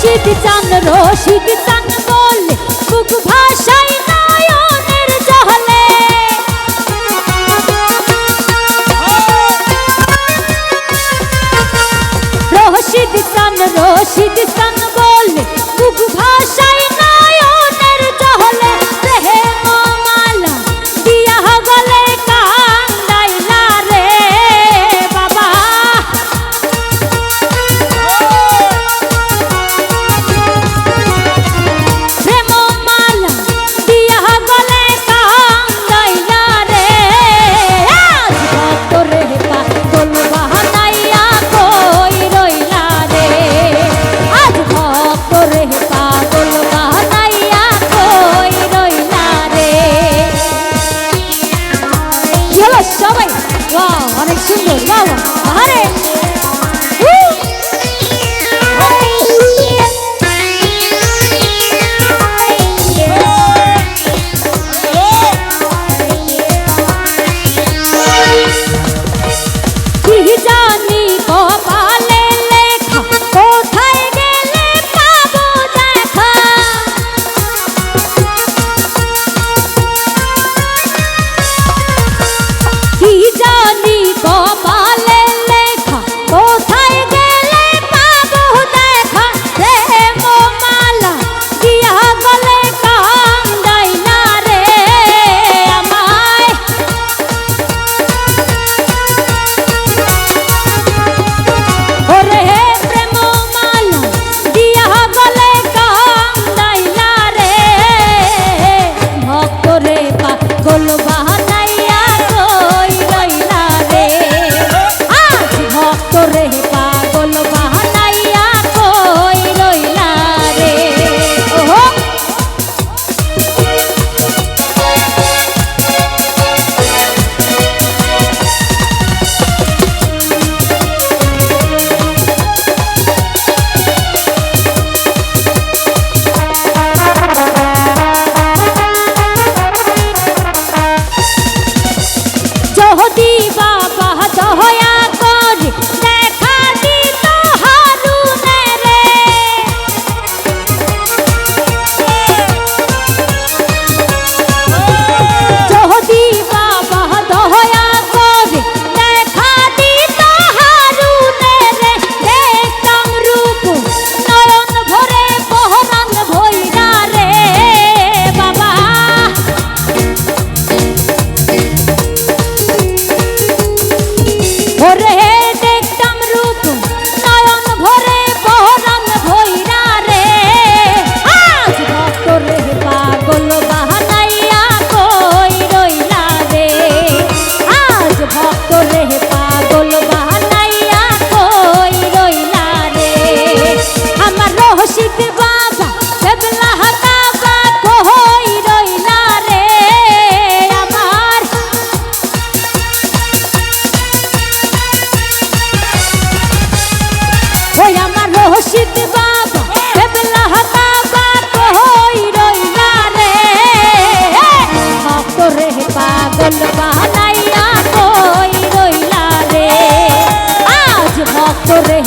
রশিদ চান বলে বুক ভাষায় নয়নের জলে রশিদ চান বলে বুক ভাষায় নয়নের জলে প্রেম মালা দিয়া গলে কান্দাইলা রে বাবা প্রেম মালা দিয়া গলে কান্দাইলা রে আজ ভক্তরে পাগল বানাইয়া কই রইলা রে আজ ভক্তরে পাগল বানাইয়া কই রইলা রে কি হলো সবাই বাহ অনেক সুন্দর বাবা আরে কি জানি কপালে লেখা কোথায় গেলে পাবো দেখা কি জানি কপালে লেখা কোথায় গেলে পাবো দেখা প্রেম মালা দিয়া গলে কান্দাইলা রে আমায় ওরে প্রেম মালা দিয়া গলে কান্দাইলা রে ভক্তরে পাগল বানাইয়া কই রইলা রে আজ ভক্তরে পাগল বানাইয়া কই রইলা রে ওহো যদি বাবা দয়া করে দেখা দিত হারুনে রে যদি বাবা দয়া করে দেখা দিত হারুনে রে দেখতাম রূপ নয়ন ভরে পহরান ভইরা রে বাবা ওরে দেখতাম রূপ নয়ন ভরে পহরান ভইরা রে আজ ভক্তরে পাগল বানাইয়া কই রইলা রে আজ ভক্তরে পাগল বানাইয়া কই রইলা রে আমার রশিদ বাবা কেবলা কাবা কই রইলা রে আমার ওই আমার রশিদ বাবা কেবলা কাবা কই রইলা রে ভক্তরে পাগল বানাইয়া কই রইলা রে আজ ভক্তরে